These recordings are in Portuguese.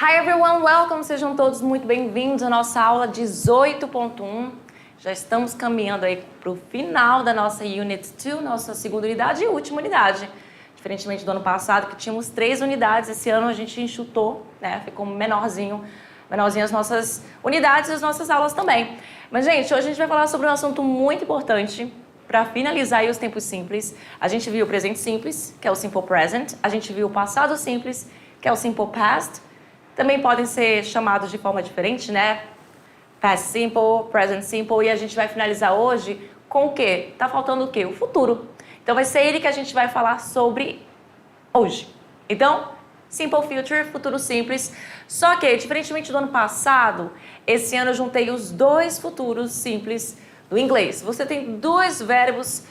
Hi everyone, welcome! Sejam todos muito bem-vindos à nossa aula 18.1. Já estamos caminhando aí para o final da nossa Unit 2, nossa segunda unidade e última unidade. Diferentemente do ano passado, que tínhamos 3 unidades, esse ano a gente enxutou, né? Ficou menorzinho as nossas unidades e as nossas aulas também. Mas, gente, hoje a gente vai falar sobre um assunto muito importante para finalizar aí os tempos simples. A gente viu o presente simples, que é o Simple Present. A gente viu o passado simples, que é o Simple Past. Também podem ser chamados de forma diferente, né? Past Simple, Present Simple. E a gente vai finalizar hoje com o quê? Tá faltando o quê? O futuro. Então, vai ser ele que a gente vai falar sobre hoje. Então, Simple Future, futuro simples. Só que, diferentemente do ano passado, esse ano eu juntei os 2 futuros simples do inglês. Você tem 2 verbos,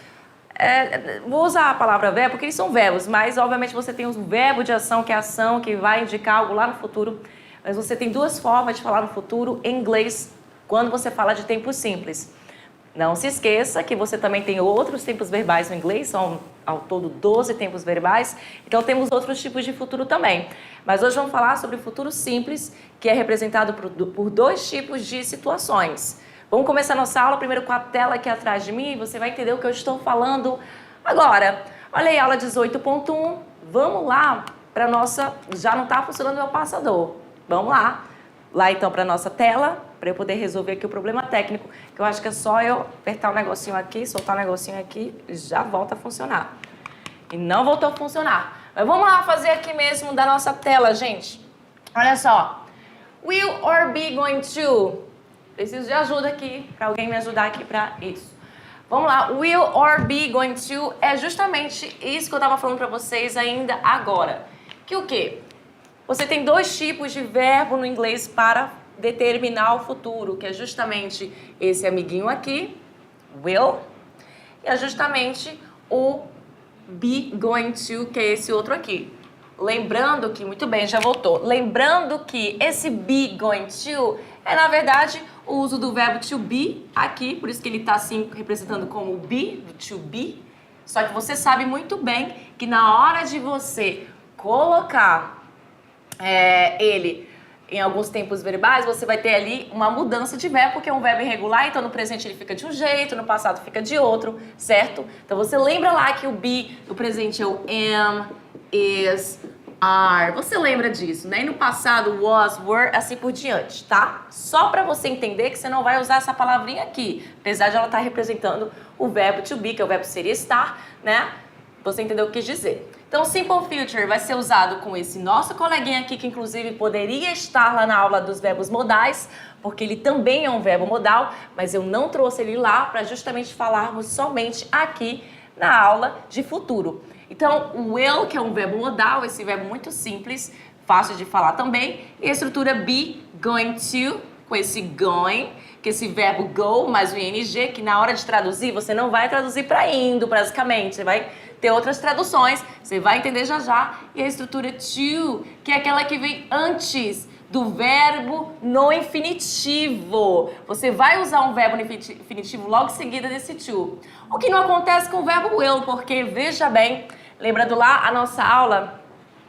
vou usar a palavra verbo porque eles são verbos, mas obviamente você tem um verbo de ação, que é ação, que vai indicar algo lá no futuro. Mas você tem 2 formas de falar no futuro em inglês quando você fala de tempo simples. Não se esqueça que você também tem outros tempos verbais no inglês, são ao todo 12 tempos verbais, então temos outros tipos de futuro também. Mas hoje vamos falar sobre o futuro simples, que é representado por 2 tipos de situações. Vamos começar nossa aula primeiro com a tela aqui atrás de mim, e você vai entender o que eu estou falando agora. Olha aí, aula 18.1, vamos lá para nossa... Já não está funcionando o meu passador, vamos lá. Lá então para nossa tela, para eu poder resolver aqui o problema técnico, que eu acho que é só eu apertar um negocinho aqui, soltar um negocinho aqui, já volta a funcionar. E não voltou a funcionar. Mas vamos lá fazer aqui mesmo da nossa tela, gente. Olha só. Will or be going to? Preciso de ajuda aqui, para alguém me ajudar aqui para isso. Vamos lá. Will or be going to é justamente isso que eu estava falando para vocês ainda agora. Que o quê? Você tem 2 tipos de verbo no inglês para determinar o futuro, que é justamente esse amiguinho aqui, will, e é justamente o be going to, que é esse outro aqui. Lembrando que, muito bem, já voltou. Lembrando que esse be going to é, na verdade, o uso do verbo to be aqui, por isso que ele está assim representando como be, to be. Só que você sabe muito bem que na hora de você colocar ele em alguns tempos verbais, você vai ter ali uma mudança de verbo, porque é um verbo irregular, então no presente ele fica de um jeito, no passado fica de outro, certo? Então você lembra lá que o be no presente é o am, is, are. Você lembra disso, né? E no passado, was, were, assim por diante, tá? Só para você entender que você não vai usar essa palavrinha aqui, apesar de ela estar representando o verbo to be, que é o verbo seria estar, né? Você entendeu o que quis dizer. Então, Simple Future vai ser usado com esse nosso coleguinha aqui, que inclusive poderia estar lá na aula dos verbos modais, porque ele também é um verbo modal, mas eu não trouxe ele lá para justamente falarmos somente aqui na aula de futuro. Então, o will, que é um verbo modal, esse verbo muito simples, fácil de falar também, e a estrutura be, going to, com esse going, que esse verbo go mais o ing, que na hora de traduzir, você não vai traduzir para indo, basicamente, você vai ter outras traduções, você vai entender já já. E a estrutura to, que é aquela que vem antes do verbo no infinitivo. Você vai usar um verbo no infinitivo logo em seguida desse to. O que não acontece com o verbo will, porque, veja bem, lembrando lá a nossa aula,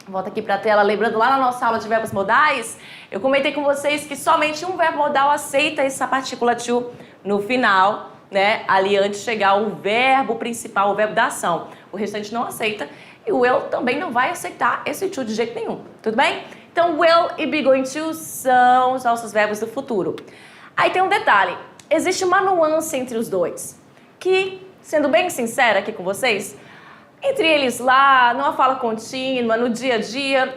volta aqui para a tela, lembrando lá na nossa aula de verbos modais, eu comentei com vocês que somente um verbo modal aceita essa partícula to no final, né? Ali antes de chegar o verbo principal, o verbo da ação. O restante não aceita e o will também não vai aceitar esse to de jeito nenhum, tudo bem? Então, will e be going to são os nossos verbos do futuro. Aí tem um detalhe, existe uma nuance entre os 2, que, sendo bem sincera aqui com vocês, entre eles lá, numa fala contínua, no dia a dia,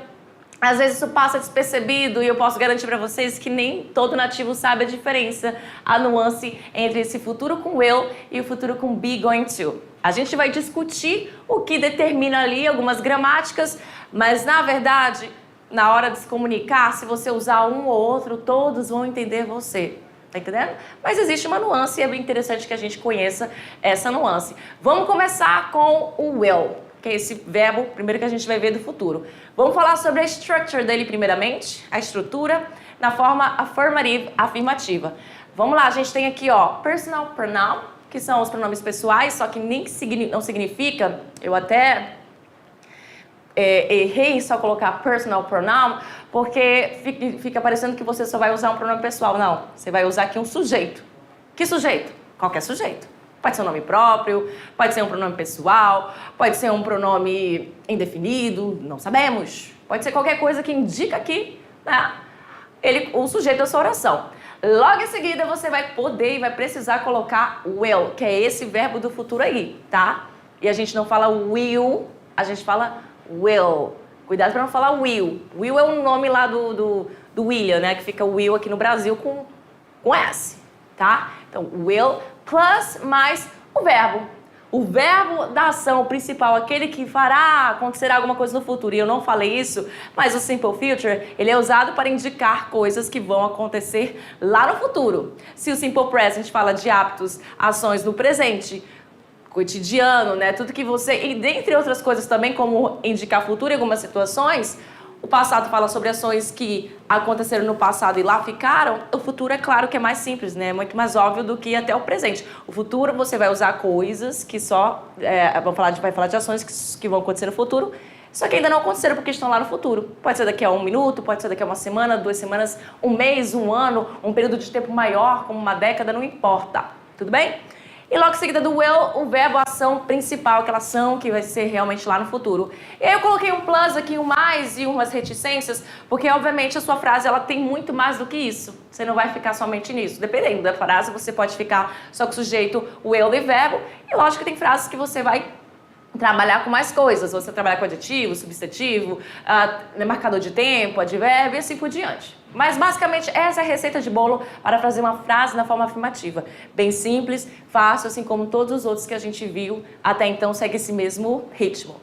às vezes isso passa despercebido e eu posso garantir para vocês que nem todo nativo sabe a diferença, a nuance entre esse futuro com will e o futuro com be going to. A gente vai discutir o que determina ali algumas gramáticas, mas na verdade, na hora de se comunicar, se você usar um ou outro, todos vão entender você. Tá entendendo? Mas existe uma nuance e é bem interessante que a gente conheça essa nuance. Vamos começar com o will, que é esse verbo, primeiro que a gente vai ver do futuro. Vamos falar sobre a structure dele primeiramente, a estrutura, na forma affirmative, afirmativa. Vamos lá, a gente tem aqui, ó, personal pronoun, que são os pronomes pessoais, só que nem não significa, eu até errei só colocar personal pronoun, porque fica parecendo que você só vai usar um pronome pessoal. Não, você vai usar aqui um sujeito. Que sujeito? Qualquer sujeito. Pode ser um nome próprio, pode ser um pronome pessoal, pode ser um pronome indefinido, não sabemos. Pode ser qualquer coisa que indica aqui, né, o sujeito da sua oração. Logo em seguida, você vai poder e vai precisar colocar will, que é esse verbo do futuro aí, tá? E a gente não fala will, a gente fala will. Cuidado para não falar will. Will é um nome lá do William, né? Que fica Will aqui no Brasil com S, tá? Então, will plus mais o verbo. O verbo da ação principal, aquele que fará acontecer alguma coisa no futuro. E eu não falei isso, mas o Simple Future, ele é usado para indicar coisas que vão acontecer lá no futuro. Se o Simple Present fala de hábitos, ações no presente, cotidiano, né? Tudo que você... E dentre outras coisas também, como indicar futuro em algumas situações, o passado fala sobre ações que aconteceram no passado e lá ficaram. O futuro é claro que é mais simples, né? É muito mais óbvio do que até o presente. O futuro você vai usar coisas que só... vai falar de ações que vão acontecer no futuro, só que ainda não aconteceram porque estão lá no futuro. Pode ser daqui a 1 minuto, pode ser daqui a 1 semana, 2 semanas, 1 mês, 1 ano, um período de tempo maior, como uma década, não importa. Tudo bem? E logo em seguida do will, o verbo ação principal, aquela ação que vai ser realmente lá no futuro. E aí eu coloquei um plus aqui, um mais e umas reticências, porque obviamente a sua frase ela tem muito mais do que isso. Você não vai ficar somente nisso. Dependendo da frase, você pode ficar só com o sujeito, will e verbo. E lógico que tem frases que você vai trabalhar com mais coisas. Você trabalhar com adjetivo, substantivo, marcador de tempo, advérbio e assim por diante. Mas basicamente essa é a receita de bolo para fazer uma frase na forma afirmativa. Bem simples, fácil, assim como todos os outros que a gente viu até então, segue esse mesmo ritmo.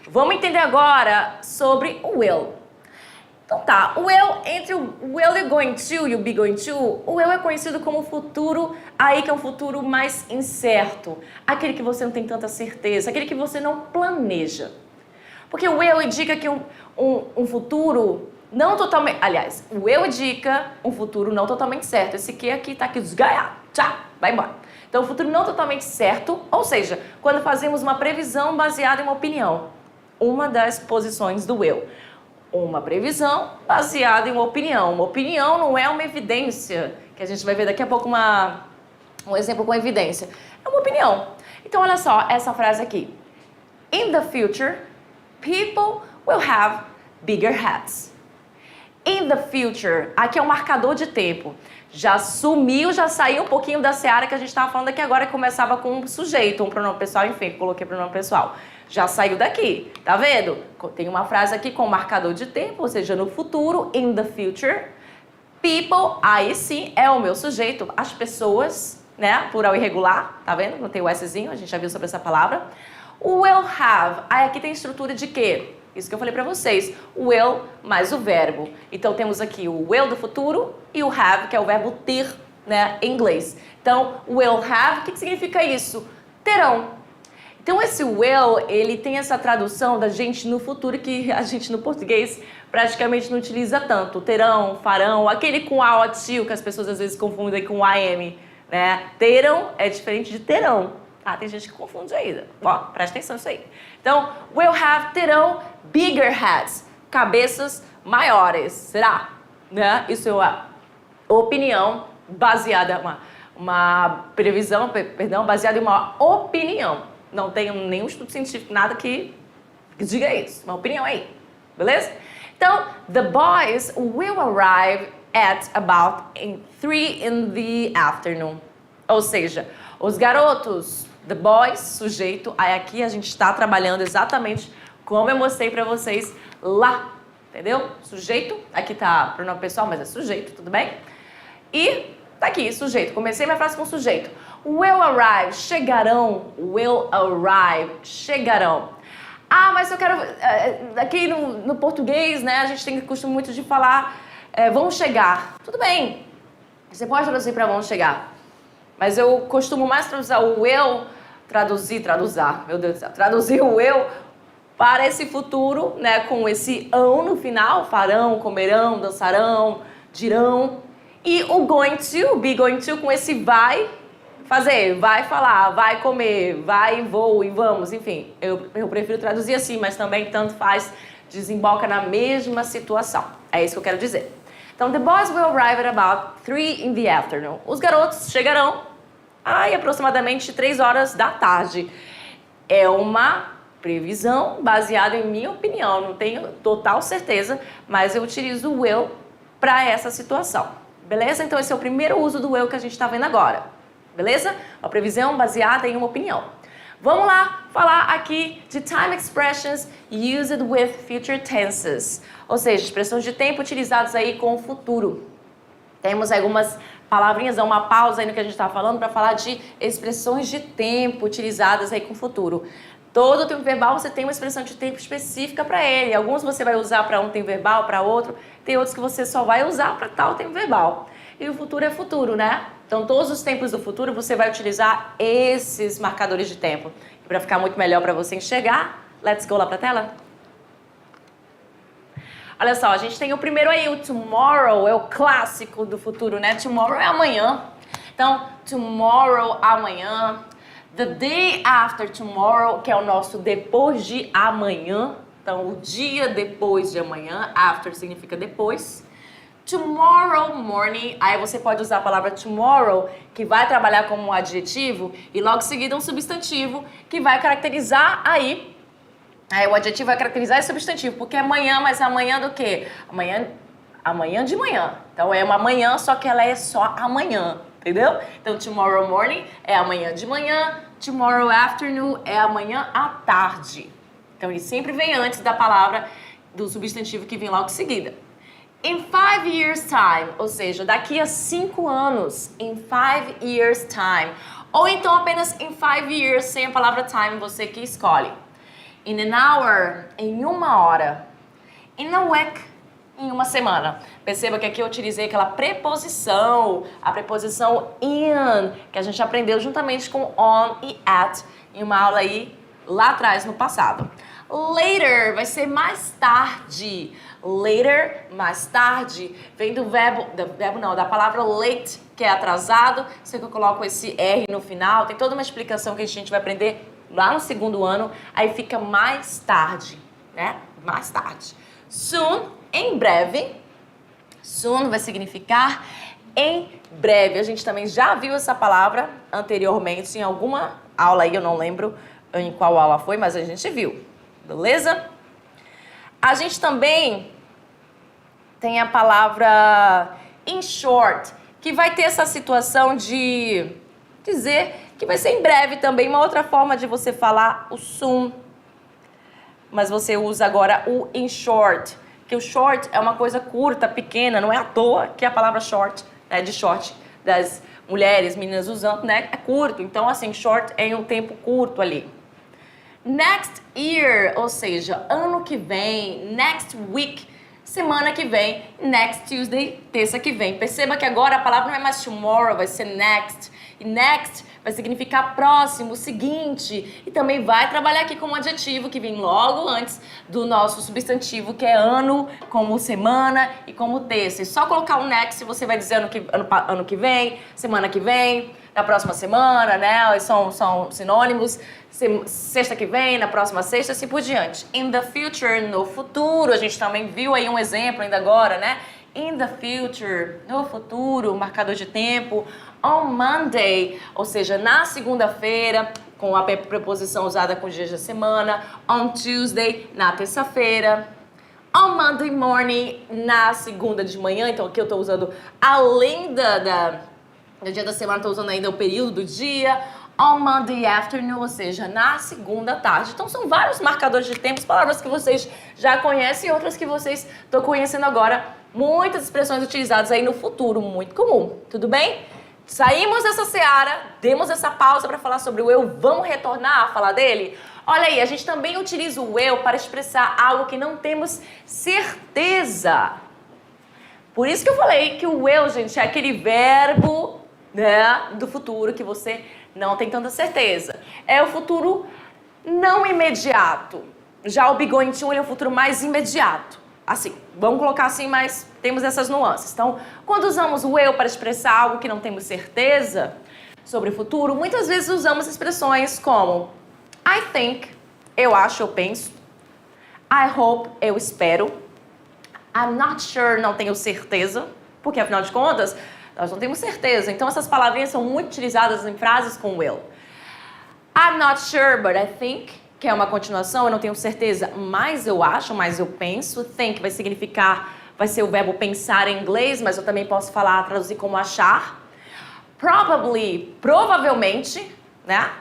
Vamos entender agora sobre o will. Então tá, o will, entre o will e going to e o be going to, o will é conhecido como futuro, aí que é um futuro mais incerto. Aquele que você não tem tanta certeza, aquele que você não planeja. Porque o will indica que um futuro não totalmente... Aliás, o will indica um futuro não totalmente certo. Esse aqui tá aqui desgaiado. Tchau, vai embora. Então, um futuro não totalmente certo, ou seja, quando fazemos uma previsão baseada em uma opinião. Uma das posições do will. Uma previsão baseada em uma opinião. Uma opinião não é uma evidência, que a gente vai ver daqui a pouco um exemplo com evidência. É uma opinião. Então, olha só essa frase aqui. In the future, people will have bigger hats. In the future, aqui é um marcador de tempo. Já sumiu, já saiu um pouquinho da seara que a gente estava falando aqui agora, que começava com um sujeito, um pronome pessoal, enfim, coloquei pronome pessoal. Já saiu daqui, tá vendo? Tem uma frase aqui com marcador de tempo, ou seja, no futuro, in the future. People, aí sim, é o meu sujeito, as pessoas, né? Plural irregular, tá vendo? Não tem o Szinho, a gente já viu sobre essa palavra. Will have, aí aqui tem estrutura de quê? Isso que eu falei pra vocês, o will mais o verbo. Então temos aqui o will do futuro e o have, que é o verbo ter, né, em inglês. Então, will have, o que significa isso? Terão. Então esse will, ele tem essa tradução da gente no futuro que a gente no português praticamente não utiliza tanto. Terão, farão, aquele com a o tio que as pessoas às vezes confundem com am, né? Terão é diferente de terão. Ah, tem gente que confunde ainda. Ó, presta atenção nisso aí. Então, will have, terão bigger hats, cabeças maiores. Será? Né? Isso é uma opinião baseada, uma previsão, perdão, baseada em uma opinião. Não tem nenhum estudo científico, nada que diga isso. Uma opinião aí. Beleza? Então, the boys will arrive at about 3 in the afternoon. Ou seja, os garotos, the boys, sujeito, aí aqui a gente está trabalhando exatamente como eu mostrei para vocês lá, entendeu? Sujeito, aqui tá pronome pessoal, mas é sujeito, tudo bem? E tá aqui, sujeito, comecei minha frase com sujeito. Will arrive, chegarão, will arrive, chegarão. Ah, mas eu quero, aqui no português, né, a gente tem costume muito de falar, vão chegar. Tudo bem, você pode traduzir para vão chegar. Mas eu costumo mais traduzir o will, traduzir o will para esse futuro, né, com esse ão no final, farão, comerão, dançarão, dirão. E o going to, be going to, com esse vai, fazer, vai falar, vai comer, vai e vou e vamos, enfim. Eu prefiro traduzir assim, mas também tanto faz, desemboca na mesma situação. É isso que eu quero dizer. Então, the boys will arrive at about 3 in the afternoon. Os garotos chegarão aproximadamente 3 horas da tarde. É uma previsão baseada em minha opinião, não tenho total certeza, mas eu utilizo o will para essa situação. Beleza? Então, esse é o primeiro uso do will que a gente está vendo agora. Beleza? Uma previsão baseada em uma opinião. Vamos lá falar aqui de time expressions used with future tenses. Ou seja, expressões de tempo utilizadas aí com o futuro. Temos algumas palavrinhas, uma pausa aí no que a gente está falando para falar de expressões de tempo utilizadas aí com o futuro. Todo tempo verbal você tem uma expressão de tempo específica para ele. Alguns você vai usar para um tempo verbal, para outro. Tem outros que você só vai usar para tal tempo verbal. E o futuro é futuro, né? Então, todos os tempos do futuro você vai utilizar esses marcadores de tempo. E para ficar muito melhor para você enxergar, let's go lá para a tela? Olha só, a gente tem o primeiro aí, o tomorrow, é o clássico do futuro, né? Tomorrow é amanhã. Então, tomorrow, amanhã. The day after tomorrow, que é o nosso depois de amanhã. Então, o dia depois de amanhã, after significa depois. Tomorrow morning, aí você pode usar a palavra tomorrow, que vai trabalhar como um adjetivo, e logo em seguida um substantivo, que vai caracterizar aí. Aí o adjetivo vai caracterizar esse substantivo, porque é amanhã, mas amanhã do quê? Amanhã de manhã. Então é uma manhã, só que ela é só amanhã, entendeu? Então tomorrow morning é amanhã de manhã, tomorrow afternoon é amanhã à tarde. Então ele sempre vem antes da palavra, do substantivo que vem logo em seguida. In 5 years time, ou seja, daqui a 5 anos. In 5 years time. Ou então apenas in 5 years, sem a palavra time, você que escolhe. In an hour, em uma hora. In a week, em uma semana. Perceba que aqui eu utilizei aquela preposição, a preposição in, que a gente aprendeu juntamente com on e at, em uma aula aí lá atrás, no passado. Later vai ser mais tarde. Later, mais tarde, vem da palavra late, que é atrasado. Sei que eu coloco esse R no final, tem toda uma explicação que a gente vai aprender lá no segundo ano. Aí fica mais tarde, né? Mais tarde. Soon, em breve. Soon vai significar em breve. A gente também já viu essa palavra anteriormente em alguma aula aí, eu não lembro em qual aula foi, mas a gente viu. Beleza? A gente também tem a palavra in short, que vai ter essa situação de dizer que vai ser em breve também. Uma outra forma de você falar o soon, mas você usa agora o in short, que o short é uma coisa curta, pequena, não é à toa que a palavra short, né, de short, das mulheres, meninas usando, né, é curto. Então, assim, short é em um tempo curto ali. Next year, ou seja, ano que vem. Next week, semana que vem. Next Tuesday, terça que vem. Perceba que agora a palavra não é mais tomorrow, vai ser next. E next vai significar próximo, seguinte. E também vai trabalhar aqui como adjetivo que vem logo antes do nosso substantivo, que é ano, como semana e como terça. E só colocar o next, você vai dizer ano que vem, semana que vem, na próxima semana, né? São sinônimos. Sexta que vem, na próxima sexta, assim por diante. In the future, no futuro. A gente também viu aí um exemplo ainda agora, né? In the future, no futuro, marcador de tempo. On Monday, ou seja, na segunda-feira, com a preposição usada com dias da semana. On Tuesday, na terça-feira. On Monday morning, na segunda de manhã. Então aqui eu estou usando, além do dia da semana, estou usando ainda o período do dia. On Monday afternoon, ou seja, na segunda tarde. Então são vários marcadores de tempo, palavras que vocês já conhecem e outras que vocês estão conhecendo agora. Muitas expressões utilizadas aí no futuro, muito comum. Tudo bem? Saímos dessa seara, demos essa pausa para falar sobre o eu, vamos retornar a falar dele? Olha aí, a gente também utiliza o eu para expressar algo que não temos certeza. Por isso que eu falei que o eu, gente, é aquele verbo, né, do futuro que você não tem tanta certeza. É o futuro não imediato. Já o be going to é o futuro mais imediato. Assim, vamos colocar assim, mas temos essas nuances. Então, quando usamos o eu para expressar algo que não temos certeza, sobre o futuro, muitas vezes usamos expressões como I think, eu acho, eu penso. I hope, eu espero. I'm not sure, não tenho certeza. Porque, afinal de contas, nós não temos certeza. Então, essas palavrinhas são muito utilizadas em frases com will. I'm not sure, but I think, que é uma continuação, eu não tenho certeza, mas eu acho, mas eu penso. Think vai significar, vai ser o verbo pensar em inglês, mas eu também posso falar, traduzir como achar. Probably, provavelmente, né?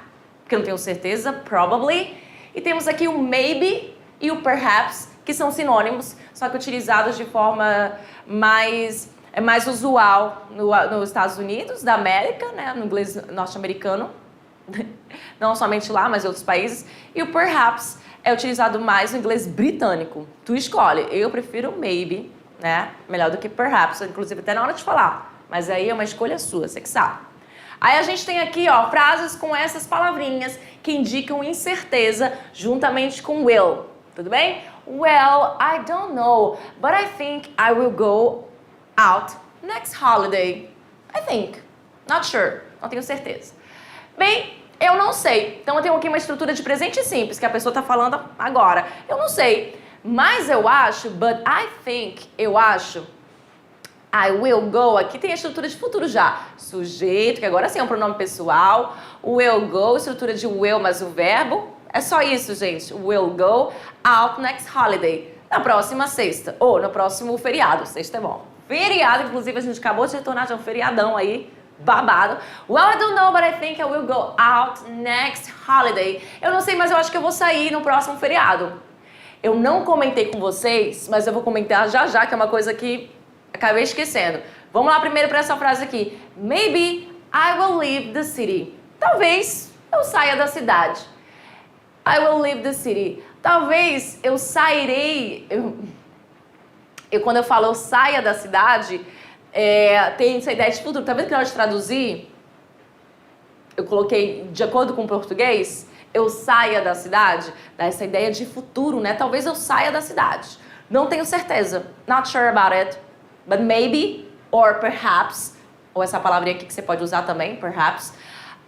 Porque eu não tenho certeza, probably. E temos aqui o maybe e o perhaps, que são sinônimos, só que utilizados de forma mais usual nos Estados Unidos, da América, né? No inglês norte-americano. Não somente lá, mas em outros países. E o perhaps é utilizado mais no inglês britânico. Tu escolhe. Eu prefiro maybe, né? Melhor do que perhaps, inclusive até na hora de falar. Mas aí é uma escolha sua, você que sabe. Aí a gente tem aqui, ó, frases com essas palavrinhas que indicam incerteza juntamente com will. Tudo bem? Well, I don't know, but I think I will go out next holiday. I think. Not sure. Não tenho certeza. Bem, eu não sei. Então eu tenho aqui uma estrutura de presente simples que a pessoa está falando agora. Eu não sei, mas eu acho, but I think, eu acho. I will go, aqui tem a estrutura de futuro já. Sujeito, que agora sim é um pronome pessoal. Will go, estrutura de will, mas o verbo. É só isso, gente. Will go out next holiday. Na próxima sexta. Ou no próximo feriado. Sexta é bom. Feriado, inclusive a gente acabou de retornar de um feriadão aí. Babado. Well, I don't know, but I think I will go out next holiday. Eu não sei, mas eu acho que eu vou sair no próximo feriado. Eu não comentei com vocês, mas eu vou comentar já já, que é uma coisa que acabei esquecendo. Vamos lá primeiro para essa frase aqui. Maybe I will leave the city. Talvez eu saia da cidade. I will leave the city. Talvez eu sairei... Quando eu falo eu saia da cidade... tem essa ideia de futuro. Tá vendo que na hora de traduzir, eu coloquei de acordo com o português, eu saia da cidade, dá essa ideia de futuro, né? Talvez eu saia da cidade. Não tenho certeza. Not sure about it. But maybe, or perhaps, ou essa palavrinha aqui que você pode usar também, perhaps,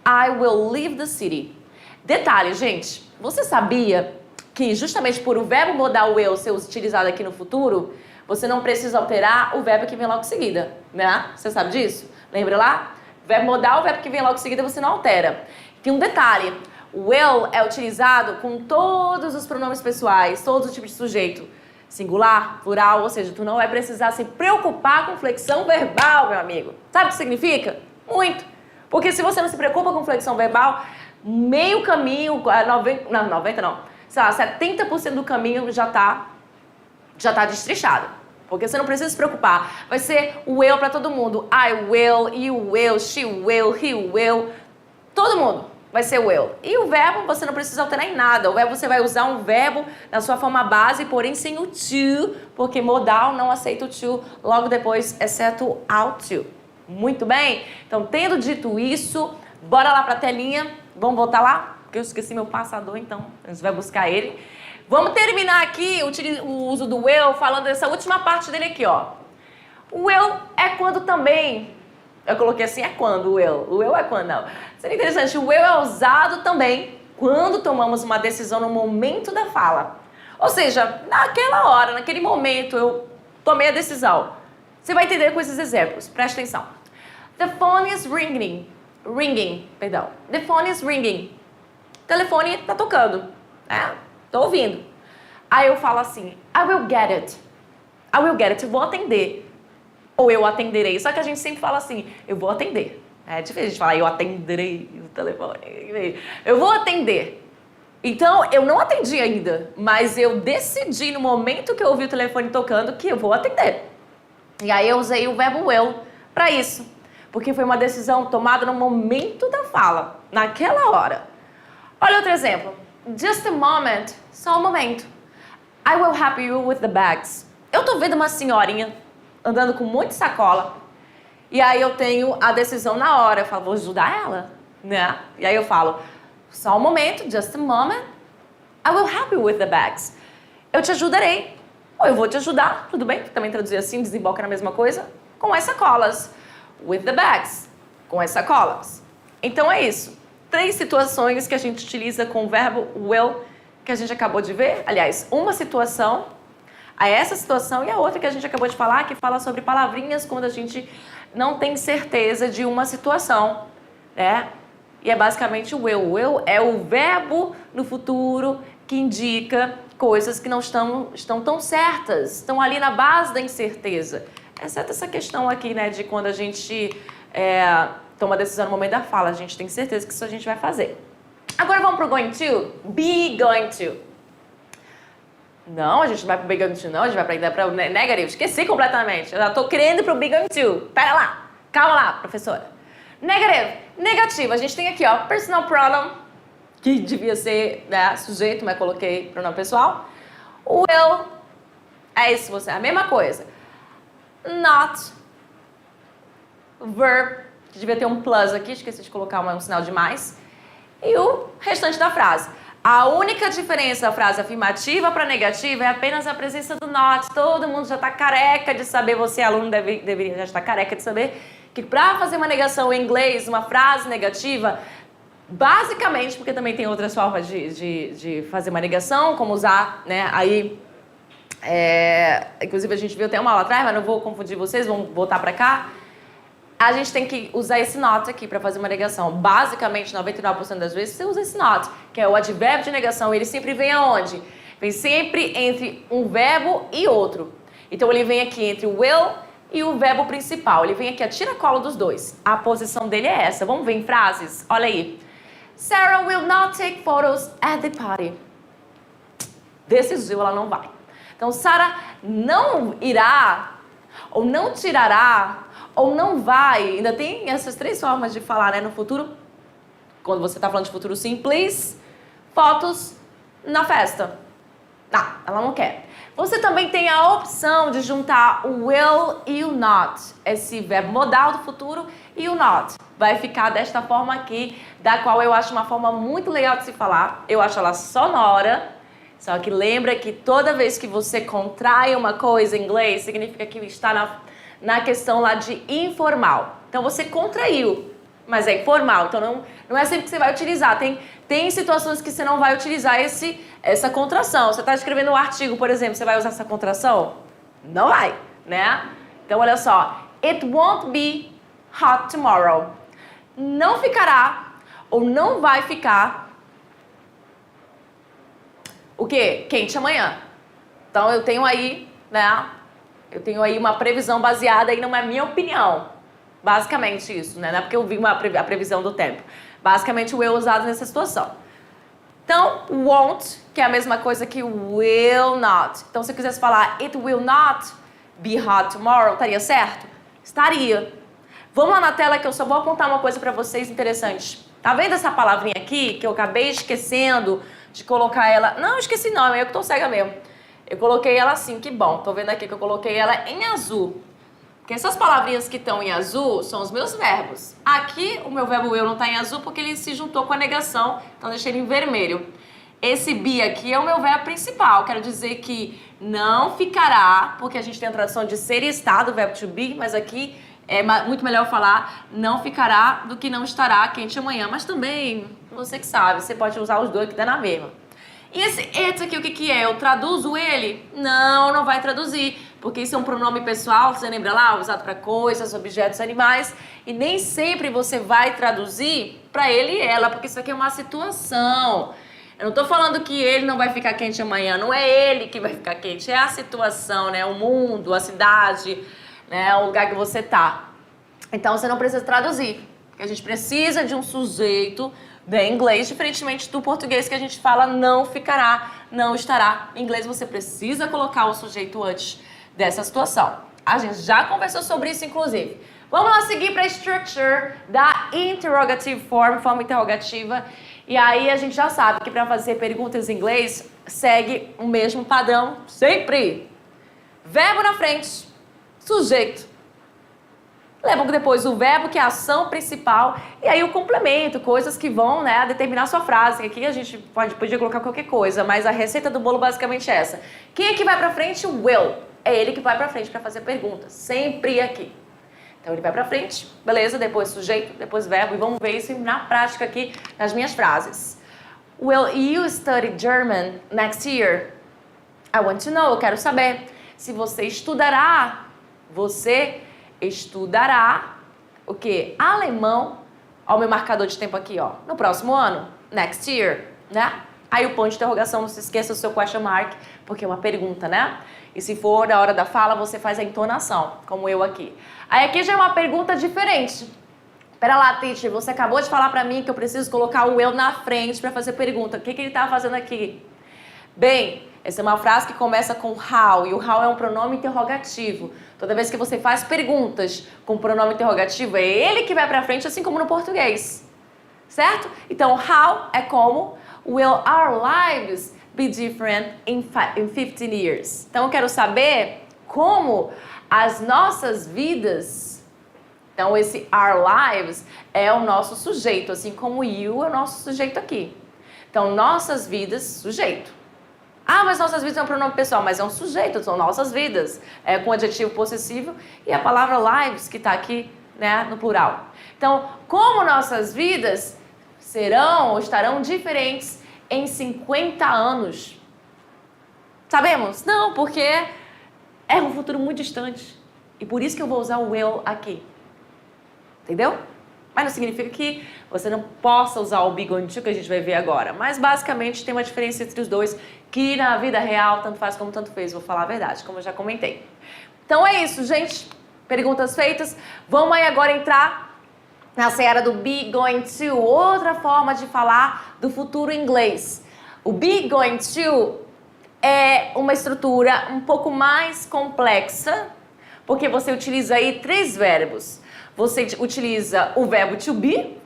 I will leave the city. Detalhe, gente, você sabia que justamente por o verbo modal will ser utilizado aqui no futuro, você não precisa alterar o verbo que vem logo em seguida, né? Você sabe disso? Lembra lá? Verbo modal, o verbo que vem logo em seguida você não altera. Tem um detalhe, will é utilizado com todos os pronomes pessoais, todos os tipos de sujeito. Singular, plural, ou seja, tu não vai precisar se preocupar com flexão verbal, meu amigo. Sabe o que significa? Muito. Porque se você não se preocupa com flexão verbal, meio caminho, 90 não, sei lá, 70% do caminho já tá destrichado. Porque você não precisa se preocupar. Vai ser o will para todo mundo. I will, you will, she will, he will. Todo mundo vai ser will. E o verbo você não precisa alterar em nada. O verbo você vai usar um verbo na sua forma base, porém sem o to, porque modal não aceita o to logo depois, exceto ao to. Muito bem? Então, tendo dito isso, bora lá para a telinha. Vamos voltar lá? Porque eu esqueci meu passador, então a gente vai buscar ele. Vamos terminar aqui o uso do will falando dessa última parte dele aqui, ó. O will é quando também... Eu coloquei assim, é quando o will. O will é quando, não. Seria interessante, o will é usado também quando tomamos uma decisão no momento da fala. Ou seja, naquela hora, naquele momento, eu tomei a decisão. Você vai entender com esses exemplos, presta atenção. The phone is ringing. The phone is ringing. O telefone tá tocando, né? Tô ouvindo. Aí eu falo assim, I will get it. I will get it, eu vou atender. Ou eu atenderei. Só que a gente sempre fala assim, eu vou atender. É difícil a gente falar, eu atenderei o telefone. Eu vou atender. Então, eu não atendi ainda, mas eu decidi no momento que eu ouvi o telefone tocando que eu vou atender. E aí eu usei o verbo will para isso. Porque foi uma decisão tomada no momento da fala, naquela hora. Olha outro exemplo. Just a moment, só um momento. I will help you with the bags. Eu tô vendo uma senhorinha andando com muita sacola. E aí eu tenho a decisão na hora. Eu falo, vou ajudar ela, né? E aí eu falo, só um momento, just a moment. I will help you with the bags. Eu te ajudarei. Ou eu vou te ajudar, tudo bem? Também traduzir assim, desemboca na mesma coisa. Com as sacolas. With the bags. Com as sacolas. Então é isso. 3 situações que a gente utiliza com o verbo will, que a gente acabou de ver. Aliás, uma situação, essa situação, e a outra que a gente acabou de falar, que fala sobre palavrinhas quando a gente não tem certeza de uma situação, né? E é basicamente o will. Will é o verbo no futuro que indica coisas que não estão tão certas, estão ali na base da incerteza. Exceto essa questão aqui, né, de quando a gente toma a decisão no momento da fala, a gente tem certeza que isso a gente vai fazer. Agora vamos pro going to? Be going to. Não, a gente não vai pro be going to, não, a gente vai para o negative. Esqueci completamente. Eu já tô querendo ir pro be going to. Pera lá, calma lá, professora. Negative, negativo. A gente tem aqui, ó, personal pronoun, que devia ser, né, sujeito, mas coloquei pronome pessoal. Will, é isso, você, a mesma coisa. Not, verb, que devia ter um plus aqui, esqueci de colocar um sinal de mais. E o restante da frase. A única diferença da frase afirmativa para negativa é apenas a presença do not. Todo mundo já está careca de saber, você aluno deveria já estar careca de saber, que para fazer uma negação em inglês, uma frase negativa, basicamente, porque também tem outras formas de fazer uma negação, como usar, né, aí, inclusive a gente viu até uma aula atrás, mas não vou confundir vocês, vamos voltar para cá. A gente tem que usar esse not aqui para fazer uma negação. Basicamente, 99% das vezes você usa esse not, que é o advérbio de negação. Ele sempre vem aonde? Vem sempre entre um verbo e outro. Então ele vem aqui entre o will e o verbo principal. Ele vem aqui a tiracolo dos dois. A posição dele é essa. Vamos ver em frases? Olha aí. Sarah will not take photos at the party. Decidiu, ela não vai. Então, Sarah não irá, ou não tirará, ou não vai. Ainda tem essas 3 formas de falar, né, no futuro. Quando você está falando de futuro simples, fotos na festa. Não, ela não quer. Você também tem a opção de juntar o will e o not. Esse verbo modal do futuro e o not. Vai ficar desta forma aqui, da qual eu acho uma forma muito legal de se falar. Eu acho ela sonora. Só que lembra que toda vez que você contrai uma coisa em inglês, significa que está na questão lá de informal. Então você contraiu, mas é informal. Então não é sempre que você vai utilizar. Tem situações que você não vai utilizar essa contração. Você está escrevendo um artigo, por exemplo, você vai usar essa contração? Não vai, né? Então olha só. It won't be hot tomorrow. Não ficará ou não vai ficar o quê? Quente amanhã. Então eu tenho aí, né? Eu tenho aí uma previsão baseada aí numa minha opinião. Basicamente isso, né? Não é porque eu vi a previsão do tempo. Basicamente o will usado nessa situação. Então, won't, que é a mesma coisa que will not. Então, se eu quisesse falar it will not be hot tomorrow, estaria certo? Estaria. Vamos lá na tela que eu só vou apontar uma coisa para vocês interessante. Tá vendo essa palavrinha aqui que eu acabei esquecendo de colocar ela? Não, esqueci não, é eu que tô cega mesmo. Eu coloquei ela assim, que bom. Tô vendo aqui que eu coloquei ela em azul. Porque essas palavrinhas que estão em azul são os meus verbos. Aqui, o meu verbo will não está em azul porque ele se juntou com a negação, então deixei ele em vermelho. Esse be aqui é o meu verbo principal. Quero dizer que não ficará, porque a gente tem a tradução de ser e estar do verbo to be, mas aqui é muito melhor falar não ficará do que não estará quente amanhã. Mas também, você que sabe, você pode usar os dois que dá na mesma. E esse it aqui, o que é? Eu traduzo ele? Não, não vai traduzir, porque isso é um pronome pessoal, você lembra lá? Usado para coisas, objetos, animais. E nem sempre você vai traduzir para ele e ela, porque isso aqui é uma situação. Eu não tô falando que ele não vai ficar quente amanhã, não é ele que vai ficar quente, é a situação, né? O mundo, a cidade, né? O lugar que você tá. Então você não precisa traduzir, porque a gente precisa de um sujeito em inglês, diferentemente do português que a gente fala não ficará, não estará. Em inglês você precisa colocar o sujeito antes dessa situação. A gente já conversou sobre isso, inclusive. Vamos lá seguir para a structure da interrogative form, forma interrogativa. E aí a gente já sabe que para fazer perguntas em inglês segue o mesmo padrão sempre. Verbo na frente, sujeito. Leva depois o verbo, que é a ação principal, e aí o complemento, coisas que vão, né, determinar a sua frase. Aqui a gente podia colocar qualquer coisa, mas a receita do bolo basicamente é essa. Quem é que vai pra frente? O will. É ele que vai pra frente para fazer perguntas. Sempre aqui. Então ele vai pra frente, beleza, depois sujeito, depois verbo, e vamos ver isso na prática aqui nas minhas frases. Will you study German next year? I want to know, eu quero saber. Se você estudará o quê? Alemão, ó o meu marcador de tempo aqui, ó, no próximo ano, next year, né? Aí o ponto de interrogação, não se esqueça do seu question mark, porque é uma pergunta, né? E se for na hora da fala, você faz a entonação, como eu aqui. Aí aqui já é uma pergunta diferente. Pera lá, teacher, você acabou de falar pra mim que eu preciso colocar o eu na frente pra fazer pergunta. O que ele tá fazendo aqui? Bem, essa é uma frase que começa com how, e o how é um pronome interrogativo. Toda vez que você faz perguntas com pronome interrogativo, é ele que vai pra frente, assim como no português. Certo? Então, how é como will our lives be different in 15 years? Então, eu quero saber como as nossas vidas... Então, esse our lives é o nosso sujeito, assim como you é o nosso sujeito aqui. Então, nossas vidas, sujeito. Ah, mas nossas vidas é um pronome pessoal, mas é um sujeito, são nossas vidas. É com adjetivo possessivo e a palavra lives que está aqui, né, no plural. Então, como nossas vidas serão ou estarão diferentes em 50 anos? Sabemos? Não, porque é um futuro muito distante. E por isso que eu vou usar o will aqui. Entendeu? Mas não significa que você não possa usar o be going to, que a gente vai ver agora. Mas basicamente tem uma diferença entre os dois, que na vida real, tanto faz como tanto fez, vou falar a verdade, como eu já comentei. Então é isso, gente. Perguntas feitas. Vamos aí agora entrar na seara do be going to, outra forma de falar do futuro em inglês. O be going to é uma estrutura um pouco mais complexa, porque você utiliza aí 3 verbos. Você utiliza o verbo to be,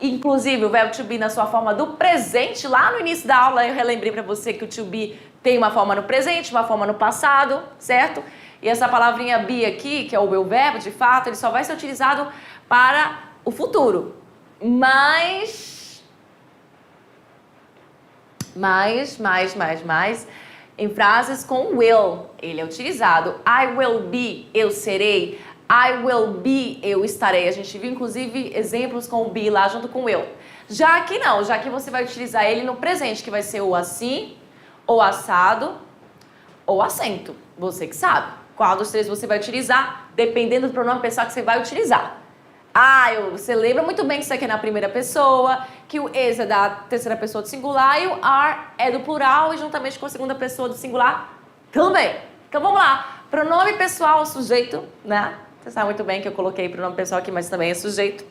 inclusive o verbo to be na sua forma do presente. Lá no início da aula eu relembrei para você que o to be tem uma forma no presente, uma forma no passado, certo? E essa palavrinha be aqui, que é o meu verbo, de fato, ele só vai ser utilizado para o futuro. Mas, em frases com will, ele é utilizado. I will be, eu serei. I will be, eu estarei. A gente viu, inclusive, exemplos com o be lá junto com o will. Já aqui não, já que você vai utilizar ele no presente, que vai ser o assim, ou assado, ou assento. Você que sabe. Qual dos 3 você vai utilizar, dependendo do pronome pessoal que você vai utilizar. Você lembra muito bem que isso aqui é na primeira pessoa, que o is é da terceira pessoa do singular e o are é do plural e juntamente com a segunda pessoa do singular também. Então vamos lá. Pronome pessoal, sujeito, né? Você sabe muito bem que eu coloquei pronome pessoal aqui, mas também é sujeito.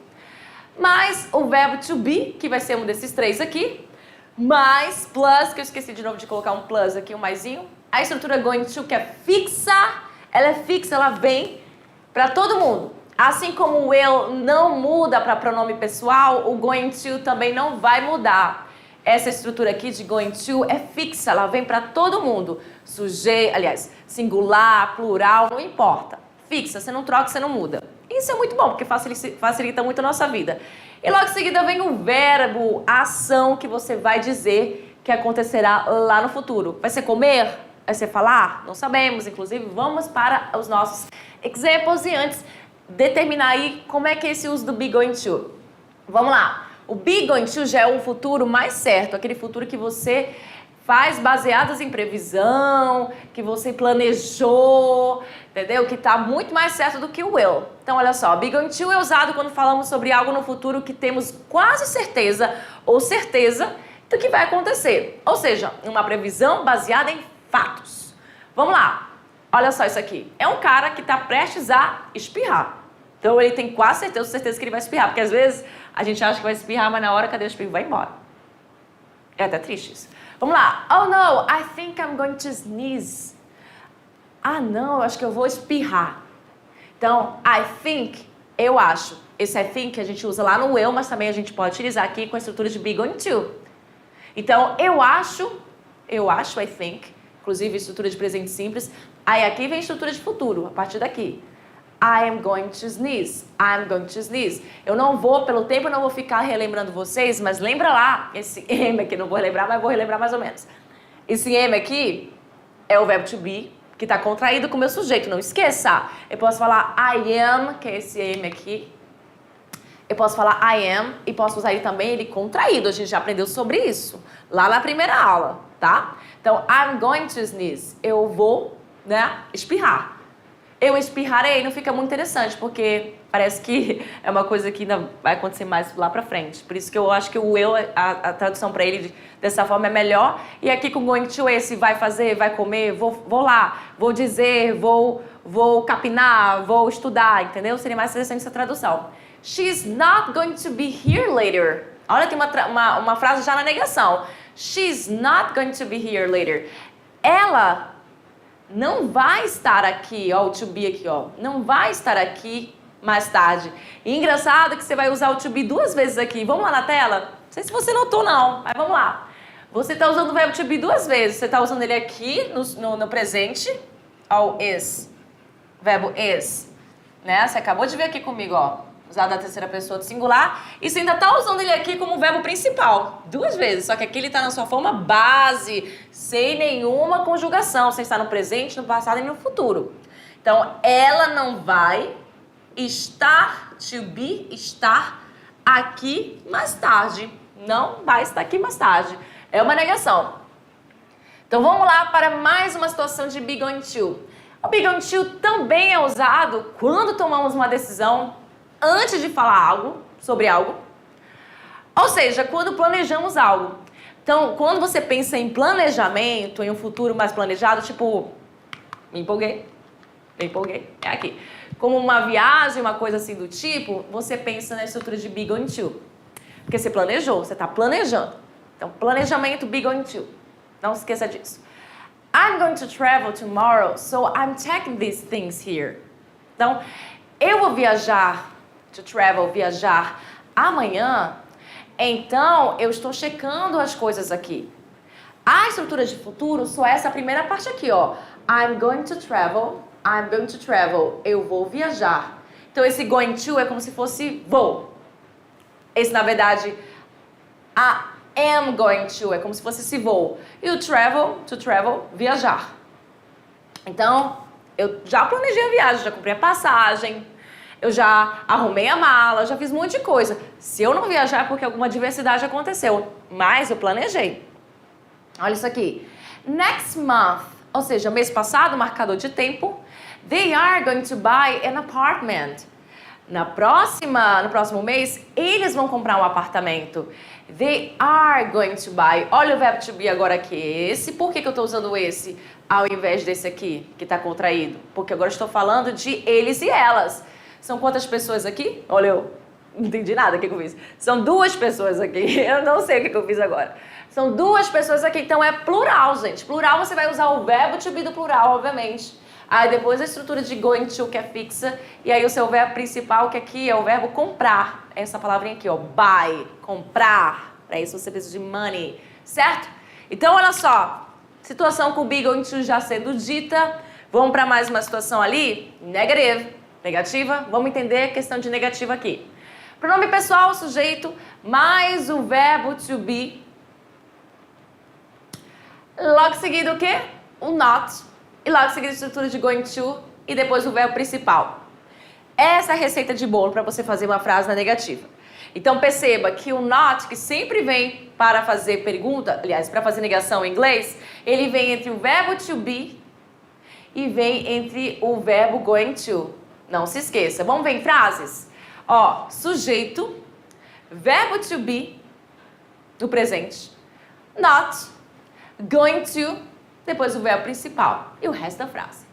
Mais o verbo to be, que vai ser um desses 3 aqui. Mais plus, que eu esqueci de novo de colocar um plus aqui, um maisinho. A estrutura going to, que é fixa. Ela é fixa, ela vem para todo mundo. Assim como o will não muda para pronome pessoal, o going to também não vai mudar. Essa estrutura aqui de going to é fixa, ela vem para todo mundo. Sujeito, aliás, singular, plural, não importa. Fixa, você não troca, você não muda. Isso é muito bom, porque facilita muito a nossa vida. E logo em seguida vem o verbo, a ação que você vai dizer que acontecerá lá no futuro. Vai ser comer? Vai ser falar? Não sabemos. Inclusive, vamos para os nossos exemplos e antes determinar aí como é que é esse uso do be going to. Vamos lá. O be going to já é um futuro mais certo, aquele futuro que você faz baseadas em previsão, que você planejou, entendeu? Que está muito mais certo do que o will. Então, olha só, be going to é usado quando falamos sobre algo no futuro que temos quase certeza ou certeza do que vai acontecer. Ou seja, uma previsão baseada em fatos. Vamos lá. Olha só isso aqui. É um cara que está prestes a espirrar. Então, ele tem quase certeza que ele vai espirrar. Porque, às vezes, a gente acha que vai espirrar, mas na hora, cadê o espirro? Vai embora. É até triste isso. Vamos lá. Oh, no, I think I'm going to sneeze. Ah, não, eu acho que eu vou espirrar. Então, I think, eu acho. Esse I think a gente usa lá no will, mas também a gente pode utilizar aqui com a estrutura de be going to. Então, eu acho, I think, inclusive estrutura de presente simples. Aí aqui vem a estrutura de futuro, a partir daqui. I am going to sneeze. I'm going to sneeze. Eu não vou, pelo tempo eu não vou ficar relembrando vocês, mas lembra lá, esse am aqui, não vou relembrar, mas vou relembrar mais ou menos. Esse am aqui é o verbo to be, que está contraído com o meu sujeito, não esqueça. Eu posso falar I am, que é esse am aqui. Eu posso falar I am e posso usar ele também, ele contraído. A gente já aprendeu sobre isso lá na primeira aula, tá? Então, I'm going to sneeze. Eu vou, né, espirrar. Eu espirrarei, não fica muito interessante, porque parece que é uma coisa que ainda vai acontecer mais lá pra frente. Por isso que eu acho que o eu, a tradução pra ele dessa forma é melhor. E aqui com going to esse vai fazer, vai comer, vou lá, vou dizer, vou capinar, vou estudar, entendeu? Seria mais interessante essa tradução. She's not going to be here later. Olha, tem uma frase já na negação. She's not going to be here later. Ela não vai estar aqui, ó, o to be aqui, ó. Não vai estar aqui mais tarde. E engraçado que você vai usar o to be 2 vezes aqui. Vamos lá na tela? Não sei se você notou não, mas vamos lá. Você está usando o verbo to be 2 vezes. Você está usando ele aqui no presente, ó, o is. Verbo is. Né? Você acabou de ver aqui comigo, ó. Usado na terceira pessoa do singular. E você ainda está usando ele aqui como verbo principal. 2 vezes. Só que aqui ele está na sua forma base, sem nenhuma conjugação. Sem estar no presente, no passado e no futuro. Então, ela não vai estar, to be, estar aqui mais tarde. Não vai estar aqui mais tarde. É uma negação. Então, vamos lá para mais uma situação de be going to. O be going to também é usado quando tomamos uma decisão antes de falar algo, sobre algo. Ou seja, quando planejamos algo. Então, quando você pensa em planejamento, em um futuro mais planejado, tipo, me empolguei, é aqui. Como uma viagem, uma coisa assim do tipo, você pensa na estrutura de be going to. Porque você planejou, você está planejando. Então, planejamento, be going to. Não se esqueça disso. I'm going to travel tomorrow, so I'm checking these things here. Então, eu vou viajar, to travel, viajar amanhã, então eu estou checando as coisas aqui. A estrutura de futuro só é essa primeira parte aqui, ó. I'm going to travel, eu vou viajar. Então esse going to é como se fosse vou. Esse na verdade, am going to é como se fosse esse vou. E o travel, to travel, viajar. Então, eu já planejei a viagem, já comprei a passagem, eu já arrumei a mala, já fiz um monte de coisa. Se eu não viajar é porque alguma adversidade aconteceu. Mas eu planejei. Olha isso aqui. Next month, ou seja, mês passado, marcador de tempo. They are going to buy an apartment. No próximo mês, eles vão comprar um apartamento. They are going to buy. Olha o verbo to be agora aqui. Esse. Por que eu estou usando esse ao invés desse aqui, que está contraído? Porque agora eu estou falando de eles e elas. São quantas pessoas aqui? Olha, eu não entendi nada o que eu fiz. São 2 pessoas aqui. Eu não sei o que eu fiz agora. São 2 pessoas aqui, então é plural, gente. Plural você vai usar o verbo to be do plural, obviamente. Aí depois a estrutura de going to, que é fixa. E aí o seu verbo principal, que aqui é o verbo comprar. Essa palavrinha aqui, ó, buy, comprar. Para isso você precisa de money, certo? Então, olha só. Situação com be going to já sendo dita. Vamos para mais uma situação ali. Negative. Negativa, vamos entender a questão de negativa aqui. Pronome pessoal, sujeito, mais o verbo to be. Logo seguido o quê? O not. E logo seguido a estrutura de going to e depois o verbo principal. Essa é a receita de bolo para você fazer uma frase na negativa. Então perceba que o not, que sempre vem para fazer pergunta, aliás, para fazer negação em inglês, ele vem entre o verbo to be e vem entre o verbo going to. Não se esqueça. Vamos ver em frases? Ó, sujeito, verbo to be, no presente, not, going to, depois o verbo principal e o resto da frase.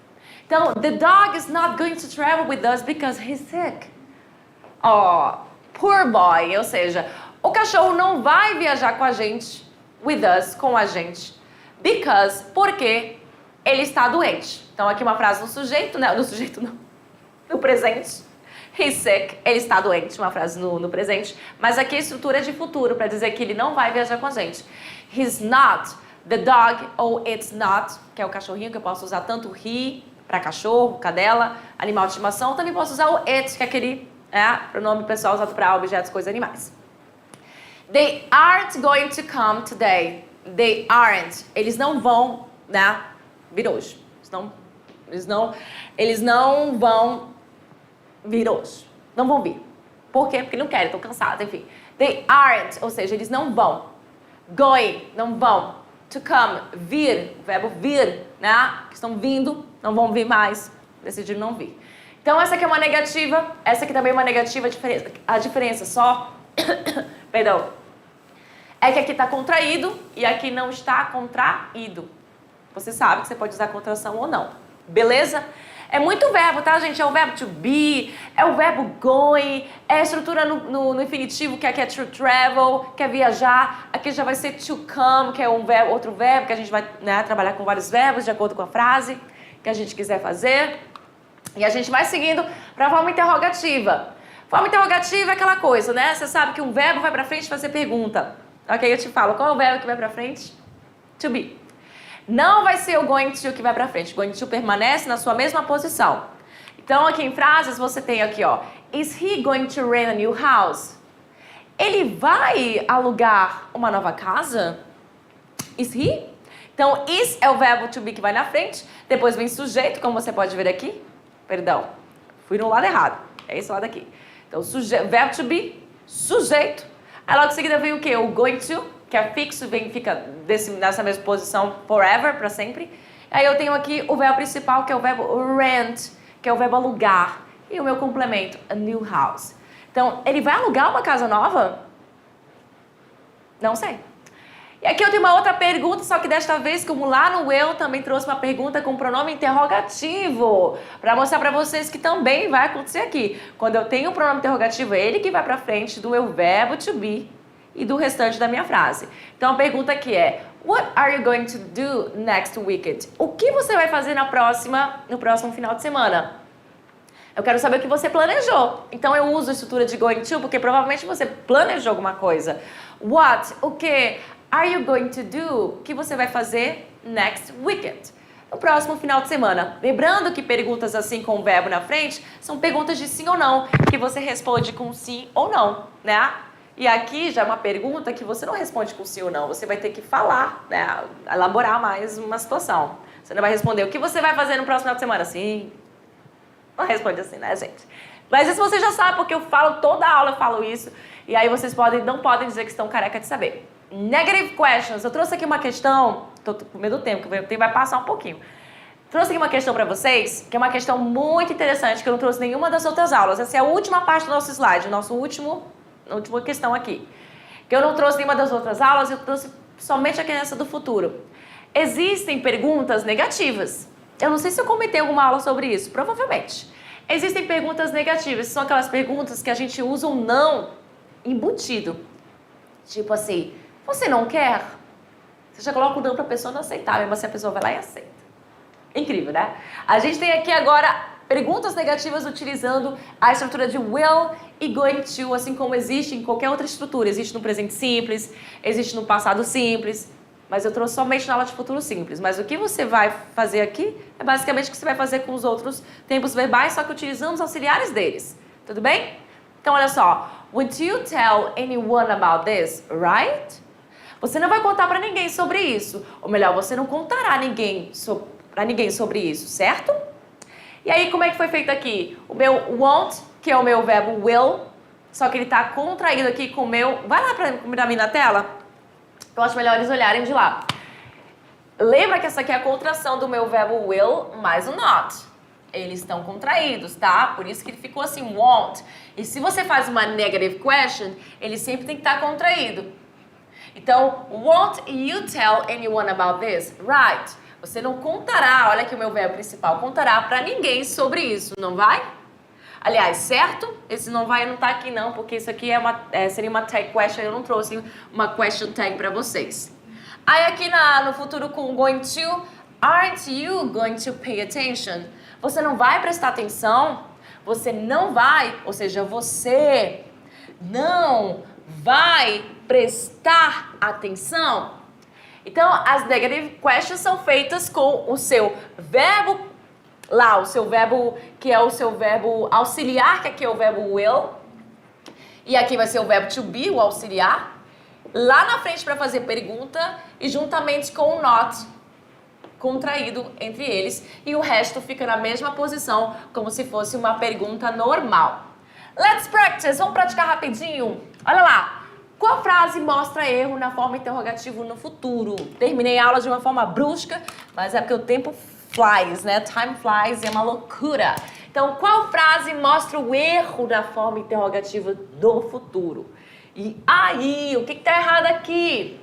Então, the dog is not going to travel with us because he's sick. Ó, poor boy, ou seja, o cachorro não vai viajar com a gente, with us, com a gente, because, porque ele está doente. Então, aqui uma frase no sujeito, né? No sujeito não. No presente, he's sick, ele está doente, uma frase no presente, mas aqui a estrutura é de futuro, para dizer que ele não vai viajar com a gente. He's not the dog, ou it's not, que é o cachorrinho, que eu posso usar tanto he, para cachorro, cadela, animal de estimação, também posso usar o it, que é aquele pronome pessoal usado para objetos, coisas, animais. They aren't going to come today. They aren't. Eles não vão, vir hoje. Eles não Eles não vão vir hoje. Não vão vir. Por quê? Porque não querem, estão cansados, enfim. They aren't, ou seja, eles não vão. Going, não vão. To come, vir, o verbo vir, né? Que estão vindo, não vão vir mais. Decidiram não vir. Então, essa aqui é uma negativa, essa aqui também é uma negativa. A diferença só, perdão, é que aqui está contraído e aqui não está contraído. Você sabe que você pode usar contração ou não. Beleza? É muito verbo, tá, gente? É o verbo to be, é o verbo going, é a estrutura no infinitivo, que aqui é to travel, que é viajar. Aqui já vai ser to come, que é outro verbo, que a gente vai, né, trabalhar com vários verbos de acordo com a frase que a gente quiser fazer. E a gente vai seguindo para a forma interrogativa. Forma interrogativa é aquela coisa, né? Você sabe que um verbo vai para frente fazer pergunta. Ok, eu te falo, qual é o verbo que vai para frente? To be. Não vai ser o going to que vai para frente. O going to permanece na sua mesma posição. Então, aqui em frases, você tem aqui, ó. Is he going to rent a new house? Ele vai alugar uma nova casa? Is he? Então, is é o verbo to be que vai na frente. Depois vem sujeito, como você pode ver aqui. Perdão, fui no lado errado. É esse lado aqui. Então, verbo to be, sujeito. Aí logo em seguida vem o quê? O going to, que é fixo, fica nessa mesma posição forever, para sempre. Aí eu tenho aqui o verbo principal, que é o verbo rent, que é o verbo alugar. E o meu complemento, a new house. Então, ele vai alugar uma casa nova? Não sei. E aqui eu tenho uma outra pergunta, só que desta vez, como lá no eu, também trouxe uma pergunta com pronome interrogativo, para mostrar para vocês que também vai acontecer aqui. Quando eu tenho um pronome interrogativo, é ele que vai para frente do meu verbo to be e do restante da minha frase. Então a pergunta aqui é: What are you going to do next weekend? O que você vai fazer no próximo final de semana? Eu quero saber o que você planejou. Então eu uso a estrutura de going to, porque provavelmente você planejou alguma coisa. What? O que? Are you going to do? O que você vai fazer next weekend? No próximo final de semana. Lembrando que perguntas assim com o verbo na frente são perguntas de sim ou não, que você responde com sim ou não, né? E aqui já é uma pergunta que você não responde com sim ou não, você vai ter que falar, né? Elaborar mais uma situação. Você não vai responder o que você vai fazer no próximo final de semana? Sim. Não responde assim, né, gente? Mas isso você já sabe, porque eu falo toda aula, eu falo isso. E aí vocês não podem dizer que estão careca de saber. Negative questions. Eu trouxe aqui uma questão, tô com medo do tempo, que o tempo vai passar um pouquinho. Trouxe aqui uma questão para vocês, que é uma questão muito interessante, que eu não trouxe nenhuma das outras aulas. Essa é a última parte do nosso slide, a última questão aqui. Que eu não trouxe nenhuma das outras aulas, eu trouxe somente aqui nessa do futuro. Existem perguntas negativas. Eu não sei se eu comentei alguma aula sobre isso, provavelmente. Existem perguntas negativas, são aquelas perguntas que a gente usa um não embutido. Tipo assim, você não quer? Você já coloca o não para a pessoa não aceitar, mesmo assim a pessoa vai lá e aceita. Incrível, né? A gente tem aqui agora perguntas negativas utilizando a estrutura de will e going to, assim como existe em qualquer outra estrutura. Existe no presente simples, existe no passado simples, mas eu trouxe somente na aula de futuro simples. Mas o que você vai fazer aqui é basicamente o que você vai fazer com os outros tempos verbais, só que utilizando os auxiliares deles. Tudo bem? Então, olha só. Would you tell anyone about this, right? Você não vai contar para ninguém sobre isso. Ou melhor, você não contará para ninguém sobre isso, certo? E aí, como é que foi feito aqui? O meu won't, que é o meu verbo will, só que ele está contraído aqui com o meu... Vai lá para mim na tela. Eu acho melhor eles olharem de lá. Lembra que essa aqui é a contração do meu verbo will mais o not. Eles estão contraídos, tá? Por isso que ele ficou assim, won't. E se você faz uma negative question, ele sempre tem que estar contraído. Então, won't you tell anyone about this? Right. Você não contará, olha aqui o meu verbo principal, contará pra ninguém sobre isso, não vai? Aliás, certo? Esse não vai não tá aqui não, porque isso aqui seria uma tag question, eu não trouxe uma question tag pra vocês. Aí aqui no futuro com going to, aren't you going to pay attention? Você não vai prestar atenção? Você não vai, ou seja, você não vai prestar atenção? Então, as negative questions são feitas com o seu verbo lá, o seu verbo que é o seu verbo auxiliar, que aqui é o verbo will, e aqui vai ser o verbo to be, o auxiliar, lá na frente para fazer pergunta e juntamente com o not contraído entre eles e o resto fica na mesma posição, como se fosse uma pergunta normal. Let's practice! Vamos praticar rapidinho? Olha lá! Qual frase mostra erro na forma interrogativa no futuro? Terminei a aula de uma forma brusca, mas é porque o tempo flies, né? Time flies é uma loucura. Então, qual frase mostra o erro da forma interrogativa do futuro? E aí, o que tá errado aqui?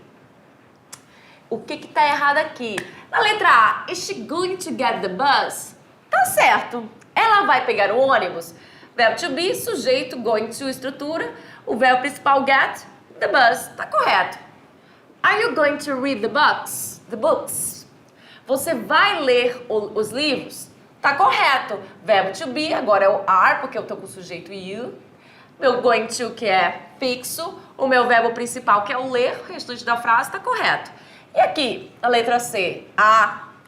O que tá errado aqui? Na letra A, is she going to get the bus? Tá certo. Ela vai pegar o ônibus. Verbo to be, sujeito, going to, estrutura. O verbo principal, get, the bus. Tá correto. Are you going to read the books? The books. Você vai ler os livros? Tá correto. Verbo to be, agora é o are, porque eu tô com o sujeito you. Meu going to, que é fixo. O meu verbo principal, que é o ler. O restante da frase tá correto. E aqui, a letra C,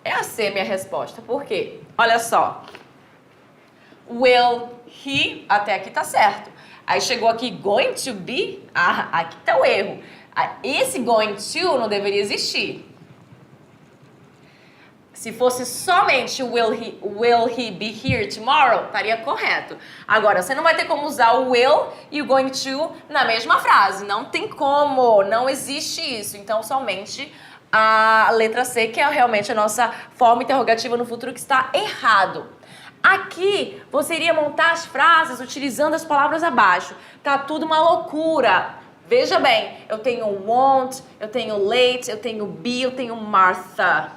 é a C minha resposta. Por quê? Olha só. Will he, até aqui tá certo. Aí chegou aqui, going to be, aqui tá o erro. Esse going to não deveria existir. Se fosse somente will he be here tomorrow, estaria correto. Agora, você não vai ter como usar o will e o going to na mesma frase. Não tem como, não existe isso. Então, somente a letra C, que é realmente a nossa forma interrogativa no futuro, que está errado. Aqui, você iria montar as frases utilizando as palavras abaixo. Tá tudo uma loucura. Veja bem, eu tenho want, eu tenho late, eu tenho be, eu tenho Martha.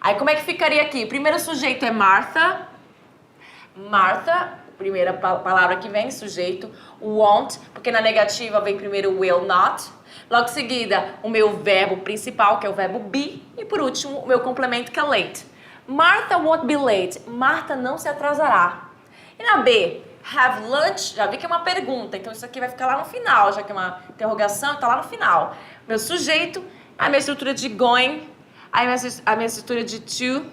Aí, como é que ficaria aqui? O primeiro sujeito é Martha. Martha, primeira palavra que vem, sujeito. Want, porque na negativa vem primeiro will not. Logo em seguida, o meu verbo principal, que é o verbo be. E por último, o meu complemento, que é late. Martha won't be late. Martha não se atrasará. E na B, have lunch, já vi que é uma pergunta, então isso aqui vai ficar lá no final, já que é uma interrogação, tá lá no final. Meu sujeito, a minha estrutura de going, a minha estrutura de to,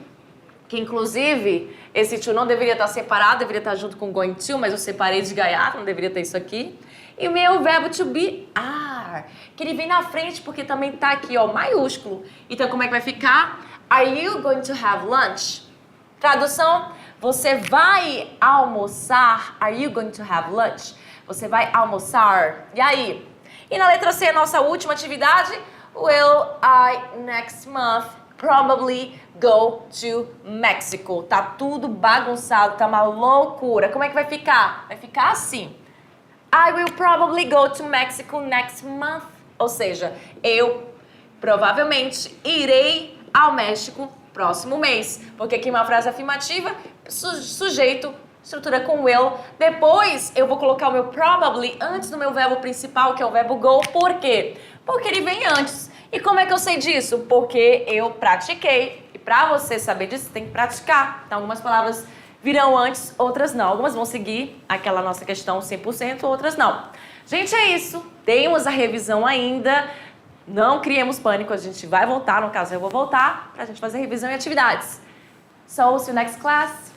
que inclusive esse to não deveria estar separado, deveria estar junto com going to, mas eu separei de gaiato, não deveria ter isso aqui. E o meu verbo to be, are, que ele vem na frente porque também tá aqui, ó, maiúsculo. Então como é que vai ficar? Are you going to have lunch? Tradução, você vai almoçar? Are you going to have lunch? Você vai almoçar? E aí? E na letra C, a nossa última atividade, will I next month probably go to Mexico? Tá tudo bagunçado, tá uma loucura. Como é que vai ficar? Vai ficar assim. I will probably go to Mexico next month. Ou seja, eu provavelmente irei ao México próximo mês. Porque aqui uma frase afirmativa, sujeito, estrutura com will. Depois eu vou colocar o meu probably antes do meu verbo principal, que é o verbo go. Por quê? Porque ele vem antes. E como é que eu sei disso? Porque eu pratiquei. E para você saber disso, você tem que praticar. Então, algumas palavras virão antes, outras não. Algumas vão seguir aquela nossa questão 100%, outras não. Gente, é isso. Temos a revisão ainda. Não criemos pânico, a gente vai voltar, no caso eu vou voltar, pra gente fazer revisão e atividades. So, see you next class.